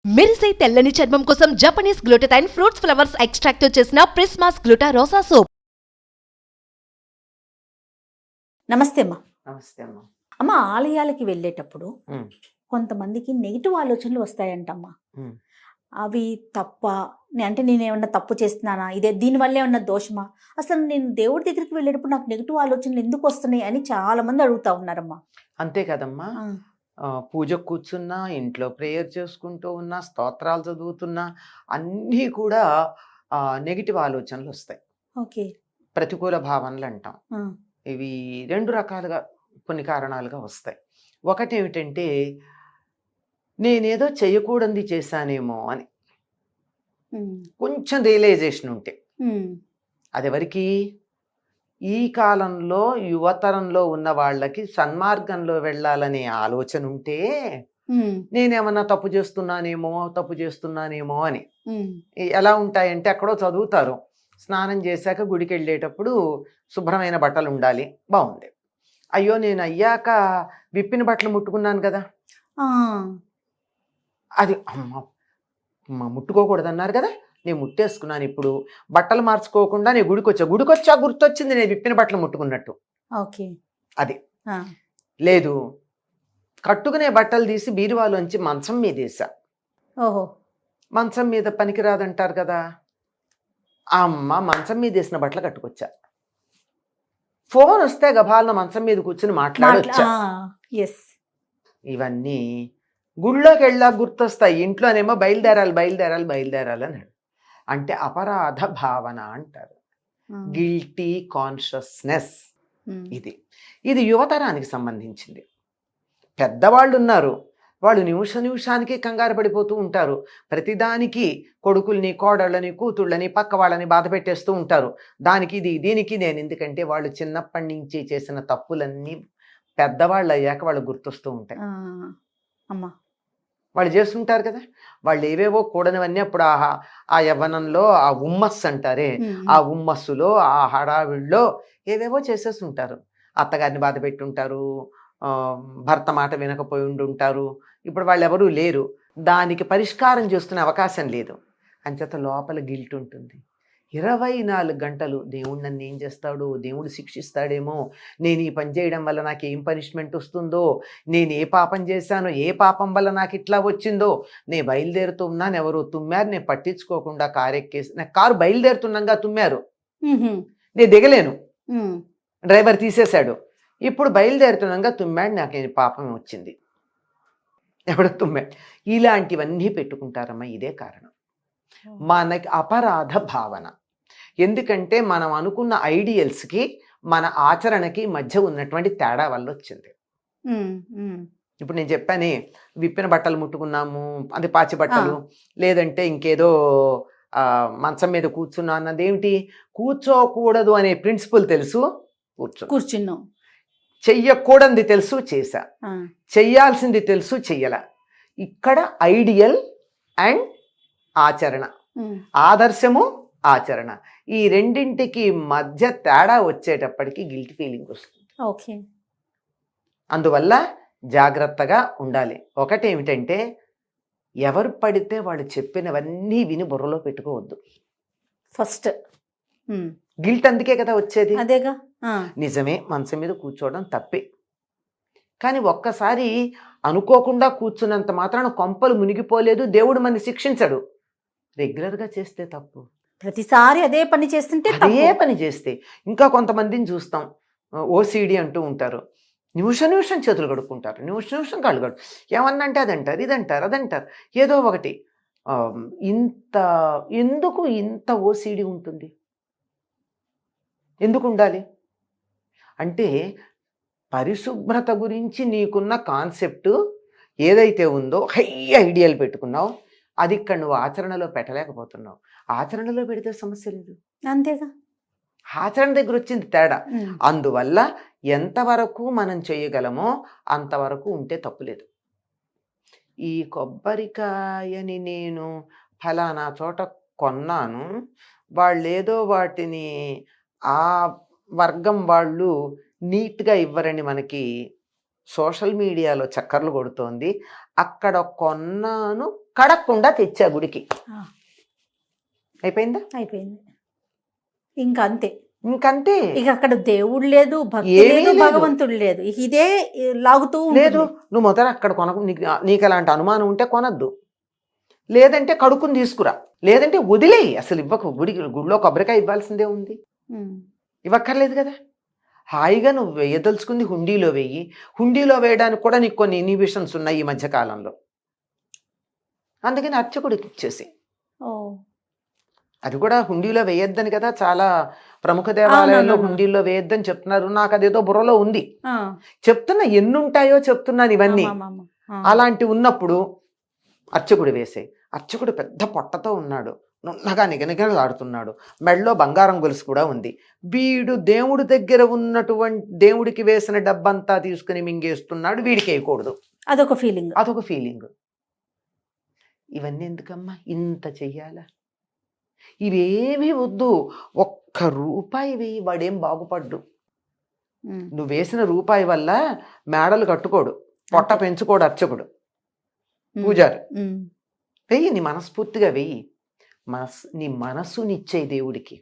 మెరిసే తెల్లని చర్మం కోసం Japanese glutathione fruits flowers extract తో చేసిన ప్రిస్మాస్ గ్లూటా రోసా సోప్. నమస్తే అమ్మా. నమస్తే అమ్మ. అమ్మ, ఆలయాలకి వెళ్ళేటప్పుడు ఉమ్, కొంతమందికి నెగిటివ్ ఆలోచనలు వస్తాయంటమ్మా. ఉమ్. అవి తప్ప అంటే నేను ఏమన్నా తప్పు చేస్తున్నానా, ఇదే దీనివల్ల ఏమన్నా దోషమా, అసలు నేను దేవుడి దగ్గరికి వెళ్ళేటప్పుడు నాకు నెగిటివ్ ఆలోచనలు ఎందుకు వస్తున్నాయి అని చాలా మంది అడుగుతా ఉన్నారమ్మా. అంతే కదమ్మా. పూజకు కూర్చున్నా, ఇంట్లో ప్రేయర్ చేసుకుంటూ ఉన్నా, స్తోత్రాలు చదువుతున్నా అన్నీ కూడా నెగిటివ్ ఆలోచనలు వస్తాయి. ఓకే. ప్రతికూల భావనలు అంటాం. ఇవి రెండు రకాలుగా కొన్ని కారణాలుగా వస్తాయి. ఒకటి ఏమిటంటే నేనేదో చేయకూడనిది చేశానేమో అని కొంచెం రియలైజేషన్ ఉంటే, అది ఎవరికి, ఈ కాలంలో యువతరంలో ఉన్న వాళ్ళకి సన్మార్గంలో వెళ్ళాలనే ఆలోచన ఉంటే నేనేమన్నా తప్పు చేస్తున్నానేమో అని. ఎలా ఉంటాయంటే ఎక్కడో చదువుతారు, స్నానం చేశాక గుడికి వెళ్ళేటప్పుడు శుభ్రమైన బట్టలు ఉండాలి, బాగుంది. అయ్యో నేను అయ్యాక విప్పిన బట్టలు ముట్టుకున్నాను కదా, అది అమ్మ ముట్టుకోకూడదు అన్నారు కదా, నేను ముట్టేసుకున్నాను. ఇప్పుడు బట్టలు మార్చుకోకుండా నేను గుడికొచ్చా గుర్తొచ్చింది నేను విప్పిన బట్టలు ముట్టుకున్నట్టు. ఓకే. అది లేదు, కట్టుకునే బట్టలు తీసి బీరువాలోంచి మంచం మీద వేసా. ఓహో. మంచం మీద పనికిరాదంటారు కదా, అమ్మ మంచం మీద వేసిన బట్టలు కట్టుకొచ్చా. ఫోన్ వస్తే గబాలన మంచం మీద కూర్చుని మాట్లాడొచ్చా. ఇవన్నీ గుళ్ళోకి వెళ్ళా గుర్తొస్తాయి, ఇంట్లోనేమో బయలుదేరాలి అని. అంటే అపరాధ భావన అంటారు, గిల్టీ కాన్షియస్నెస్. ఇది యువతరానికి సంబంధించింది. పెద్దవాళ్ళు ఉన్నారు, వాళ్ళు నిమిషానికి కంగారు పడిపోతూ ఉంటారు. ప్రతిదానికి కొడుకుల్ని, కోడళ్ళని, కూతుళ్ళని, పక్క వాళ్ళని బాధ పెట్టేస్తూ ఉంటారు. దీనికి నేను, ఎందుకంటే వాళ్ళు చిన్నప్పటి నుంచి చేసిన తప్పులన్నీ పెద్దవాళ్ళు అయ్యాక వాళ్ళు గుర్తొస్తూ ఉంటాయి. అమ్మా, వాళ్ళు చేస్తుంటారు కదా, వాళ్ళు ఏవేవో కూడనివన్నీ అప్పుడు ఆ యవ్వనంలో ఆ ఉమ్మస్సు అంటారే, ఆ ఉమ్మస్సులో ఆ హడావిడిలో ఏవేవో చేసేస్తుంటారు. అత్తగారిని బాధ పెట్టుంటారు, భర్త మాట వినకపోయి ఉండుంటారు. ఇప్పుడు వాళ్ళు ఎవరూ లేరు, దానికి పరిష్కారం చేసుకునే అవకాశం లేదు. అంచేత లోపల గిల్ట్ ఉంటుంది. 24 గంటలు దేవుడు నన్ను ఏం చేస్తాడో, దేవుడు శిక్షిస్తాడేమో, నేను ఈ పని చేయడం వల్ల నాకు ఏం పనిష్మెంట్ వస్తుందో, నేను ఏ పాపం చేశానో, ఏ పాపం వల్ల నాకు ఇట్లా వచ్చిందో, నేను బయలుదేరుతున్నాను, ఎవరో తుమ్మారు, నేను పట్టించుకోకుండా కారు ఎక్కేసి, నాకు కారు బయలుదేరుతున్నాగా తుమ్మారు, నేను దిగలేను, డ్రైవర్ తీసేశాడు, ఇప్పుడు బయలుదేరుతున్నాగా తుమ్మాడు, నాకేం పాపం వచ్చింది, ఎవడో తుమ్మాడు. ఇలాంటివన్నీ పెట్టుకుంటారమ్మా. ఇదే కారణం, మనకి అపరాధ భావన. ఎందుకంటే మనం అనుకున్న ఐడియల్స్కి మన ఆచరణకి మధ్య ఉన్నటువంటి తేడా వల్ల వచ్చింది. ఇప్పుడు నేను చెప్పానే, విప్పిన బట్టలు ముట్టుకున్నాము, అది పాచి బట్టలు, లేదంటే ఇంకేదో మంచం మీద కూర్చున్నా అన్నది ఏమిటి, కూర్చోకూడదు అనే ప్రిన్సిపల్ తెలుసు, కూర్చున్నాం. చెయ్యకూడనిది తెలుసు, చేశా. చెయ్యాల్సింది తెలుసు, చెయ్యలా. ఇక్కడ ఐడియల్ అండ్ ఆచరణ, ఆదర్శము ఆచరణ, ఈ రెండింటికి మధ్య తేడా వచ్చేటప్పటికి గిల్ట్ ఫీలింగ్ వస్తుంది. ఓకే. అందువల్ల జాగ్రత్తగా ఉండాలి. ఒకటేమిటంటే ఎవరు పడితే వాళ్ళు చెప్పినవన్నీ విని బుర్రలో పెట్టుకోవద్దు. ఫస్ట్ గిల్ట్ అందుకే కదా వచ్చేది. అదేగా. నిజమే, మనసు మీద కూర్చోవడం తప్పే, కానీ ఒక్కసారి అనుకోకుండా కూర్చున్నంత మాత్రాన కొంపలు మునిగిపోలేదు, దేవుడు మన శిక్షించడు. రెగ్యులర్గా చేస్తే తప్పు, ప్రతిసారి అదే పని చేస్తుంటే, అదే పని చేస్తే. ఇంకా కొంతమందిని చూస్తాం, ఓసిడి అంటూ ఉంటారు, నిమిషం చేతులు కడుక్కుంటారు, నిమిషం కాళ్ళు కడు, ఏమన్నా అంటే అదంటారు, అదంటారు, ఏదో ఒకటి. ఎందుకు ఇంత ఓసిడి ఉంటుంది, ఎందుకు ఉండాలి అంటే, పరిశుభ్రత గురించి నీకున్న కాన్సెప్ట్ ఏదైతే ఉందో, హై ఐడియాలు పెట్టుకున్నావు, అది ఇక్కడ నువ్వు ఆచరణలో పెట్టలేకపోతున్నావు. ఆచరణలో పెడితే సమస్య లేదు, అంతేగా. ఆచరణ దగ్గర వచ్చింది తేడా. అందువల్ల ఎంతవరకు మనం చేయగలమో అంతవరకు ఉంటే తప్పులేదు. ఈ కొబ్బరికాయని నేను ఫలానా చోట కొన్నాను, వాళ్ళేదో వాటిని ఆ వర్గం వాళ్ళు నీట్గా ఇవ్వరని మనకి సోషల్ మీడియాలో చక్కర్లు కొడుతోంది. అక్కడ కొన్నాను, కడక్కుండా తెచ్చా గుడికి. ఆ, అయిపోయిందా? అయిపోయింది. ఇంకా అంతే. ఇంకంతే. ఇక అక్కడ దేవుడు లేదు, భక్తి ఏమీ లేదు, లేదు. భగవంతుడు లేదు. ఇక ఇదే లాగుతూ లేదు, ఉంటుంది. నువ్వు మొదట అక్కడ కొనకు. నీకు అలాంటి అనుమానం ఉంటే కొనద్దు, లేదంటే కడుక్కుని తీసుకురా, లేదంటే వదిలేయి. అసలు ఇవ్వకు. గుడిలో కొబ్బరికాయ ఇవ్వాల్సిందే ఉంది, ఉమ్. ఇవ్వక్కర్లేదు కదా. హాయిగా నువ్వు వేయదలుచుకుంది హుండీలో వేయి. హుండీలో వేయడానికి కూడా నీకు కొన్ని ఇన్హిబిషన్స్ ఉన్నాయి ఈ మధ్యకాలంలో. అందుకని అర్చకుడికి ఇచ్చేసి, ఓ, అది కూడా హుండీలో వేయొద్దని కదా చాలా ప్రముఖ దేవాలయాల్లో అవునవును. హుండీల్లో వేయొద్దని చెప్తున్నారు. నాకు అదేదో బుర్రలో ఉంది, ఆ, చెప్తున్నా. ఎన్నుంటాయో చెప్తున్నాను ఇవన్నీ. ఆమామామ. ఆ. అలాంటి ఉన్నప్పుడు అర్చకుడు వేసే. అర్చకుడు పెద్ద పొట్టతో ఉన్నాడు, నున్నగా నిగనిగలాడుతున్నాడు, మెడలో బంగారం గొలుసు కూడా ఉంది. వీడు దేవుడి దగ్గర ఉన్నటువంటి దేవుడికి వేసిన డబ్బంతా తీసుకుని మింగేస్తున్నాడు, వీడికి వేయకూడదు. అదొక ఫీలింగ్. అదొక ఫీలింగ్. ఇవన్నీ ఎందుకమ్మా ఇంత చెయ్యాలా? ఇవేమీ వద్దు. ఒక్క రూపాయి వేయి, వాడేం బాగుపడ్డు. ఉమ్. నువ్వు వేసిన రూపాయి వల్ల మేడలు కట్టుకోడు, పొట్ట అంతే. పెంచుకోడు అర్చకుడు, ఉమ్. పూజారి. ఉమ్. వెయ్యి, నీ మనస్ఫూర్తిగా వెయ్యి. నీ మనసునిచ్చే దేవుడికి.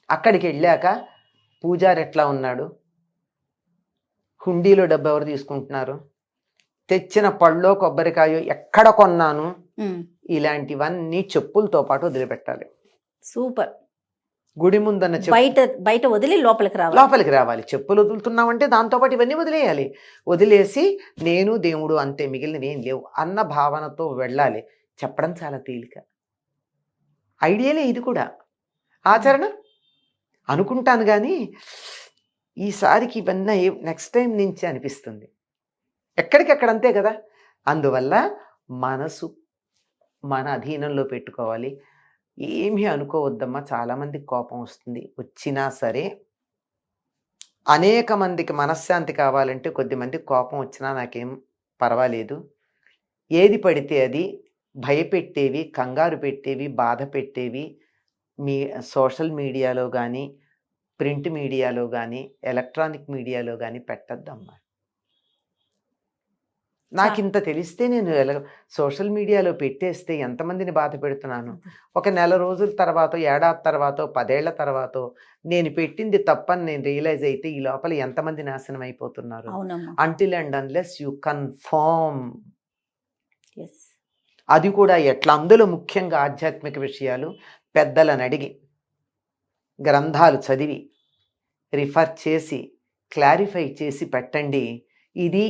అక్కడికి వెళ్ళాక పూజారి ఎట్లా ఉన్నాడు, హుండీలో డబ్బు ఎవరు తీసుకుంటున్నారు, తెచ్చిన పళ్ళో కొబ్బరికాయో ఎక్కడ కొన్నాను, ఉమ్. ఇలాంటివన్నీ చెప్పులతో పాటు వదిలిపెట్టాలి. సూపర్. గుడి ముందన్న బయట వదిలి లోపలికి రావాలి. లోపలికి రావాలి. చెప్పులు వదులుతున్నామంటే దాంతోపాటు ఇవన్నీ వదిలేయాలి. వదిలేసి నేను దేవుడు అంతే, మిగిలినవి ఏం లేవు అన్న భావనతో వెళ్ళాలి. చెప్పడం చాలా తేలిక, ఐడియాలే ఇది కూడా. ఆచరణ అనుకుంటాను కానీ ఈసారికి ఇవన్నీ నెక్స్ట్ టైం నుంచి అనిపిస్తుంది. ఎక్కడికెక్కడ అంతే కదా. అందువల్ల మనసు మన అధీనంలో పెట్టుకోవాలి. ఏమీ అనుకోవద్దమ్మా. చాలామందికి కోపం వస్తుంది, వచ్చినా సరే అనేక మందికి మనశ్శాంతి కావాలంటే కొద్దిమందికి కోపం వచ్చినా నాకేం పర్వాలేదు. ఏది పడితే అది భయపెట్టేవి, కంగారు పెట్టేవి, బాధ పెట్టేవి మీ సోషల్ మీడియాలో కానీ, ప్రింట్ మీడియాలో కానీ, ఎలక్ట్రానిక్ మీడియాలో కానీ పెట్టద్దమ్మా. నాకు ఇంత తెలిస్తే నేను సోషల్ మీడియాలో పెట్టేస్తే ఎంతమందిని బాధ పెడుతున్నాను. ఒక నెల రోజుల తర్వాత, ఏడాది తర్వాత, 10 ఏళ్ల తర్వాత నేను పెట్టింది తప్పని నేను రియలైజ్ అయితే ఈ లోపల ఎంతమంది నాశనం అయిపోతున్నారు. అవునమ్మా. Until and unless you confirm. Yes. అది కూడా ఎట్లా, అందులో ముఖ్యంగా ఆధ్యాత్మిక విషయాలు పెద్దలను అడిగి, గ్రంథాలు చదివి, రిఫర్ చేసి, క్లారిఫై చేసి పెట్టండి. ఇది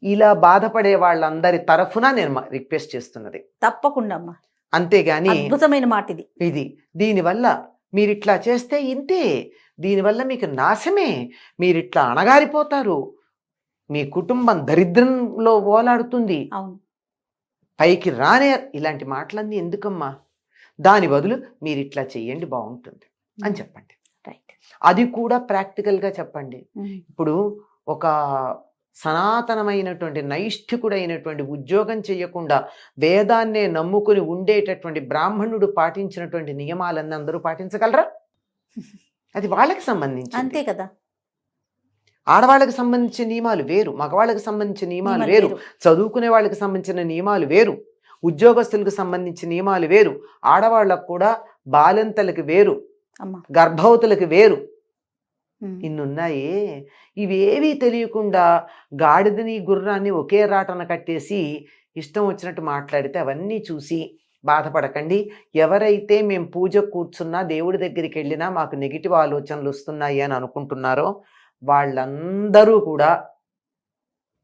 ఇలా బాధపడే వాళ్ళందరి తరఫున నేను రిక్వెస్ట్ చేస్తున్నది. తప్పకుండా అమ్మా. అంతేగాని అద్భుతమైన మాట ఇది. ఇది దీనివల్ల మీరు ఇట్లా చేస్తే ఇంతే, దీనివల్ల మీకు నాశమే, మీరిట్లా అణగారిపోతారు, మీ కుటుంబం దరిద్రంలో ఓలాడుతుంది, అవును. పైకి రానే, ఇలాంటి మాటలన్నీ ఎందుకమ్మా. దాని బదులు మీరు ఇట్లా చెయ్యండి బాగుంటుంది అని చెప్పండి. రైట్. అది కూడా ప్రాక్టికల్గా చెప్పండి. ఇప్పుడు ఒక సనాతనమైనటువంటి నైష్ఠికుడైనటువంటి ఉద్యోగం చేయకుండా వేదాన్నే నమ్ముకుని ఉండేటటువంటి బ్రాహ్మణుడు పాటించినటువంటి నియమాలన్నీ అందరూ పాటించగలరా? అది వాళ్ళకి సంబంధించి. అంతే కదా. ఆడవాళ్ళకి సంబంధించిన నియమాలు వేరు, మగవాళ్ళకి సంబంధించిన నియమాలు వేరు, చదువుకునే వాళ్ళకి సంబంధించిన నియమాలు వేరు, ఉద్యోగస్తులకు సంబంధించిన నియమాలు వేరు, ఆడవాళ్ళకు కూడా బాలింతలకు వేరు, గర్భవతులకు వేరు, ఇన్నున్నాయి. ఇవేవీ తెలియకుండా గాడిదని గుర్రాన్ని ఒకే రాటన కట్టేసి ఇష్టం వచ్చినట్టు మాట్లాడితే అవన్నీ చూసి బాధపడకండి. ఎవరైతే మేము పూజ కూర్చున్నా, దేవుడి దగ్గరికి వెళ్ళినా మాకు నెగిటివ్ ఆలోచనలు వస్తున్నాయి అని అనుకుంటున్నారో వాళ్ళందరూ కూడా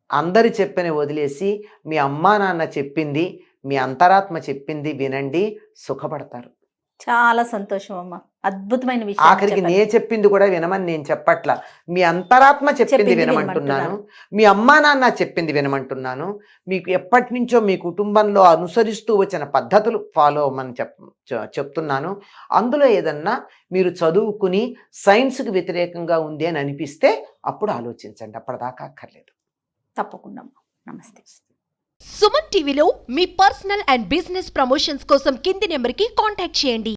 అందరి చెప్పని వదిలేసి మీ అమ్మా నాన్న చెప్పింది, మీ అంతరాత్మ చెప్పింది వినండి, సుఖపడతారు. చాలా సంతోషం అమ్మా. అద్భుతమైన విషయం. ఆఖరికి నే చెప్పింది కూడా వినమని నేను చెప్పట్లా, మీ అంతరాత్మ చెప్పింది వినమంటున్నాను, మీ అమ్మా నాన్న చెప్పింది వినమంటున్నాను. మీకు ఎప్పటి నుంచో మీ కుటుంబంలో అనుసరిస్తూ వచ్చిన పద్ధతులు ఫాలో అవ్వమని చెప్తున్నాను. అందులో ఏదన్నా మీరు చదువుకుని సైన్స్కి వ్యతిరేకంగా ఉంది అని అనిపిస్తే అప్పుడు ఆలోచించండి, అప్పటిదాకా అక్కర్లేదు. తప్పకుండా. నమస్తే. సుమన్ టీవీలో మీ పర్సనల్ అండ్ బిజినెస్ ప్రమోషన్స్ కోసం కింది నెంబర్కి కాంటాక్ట్ చేయండి.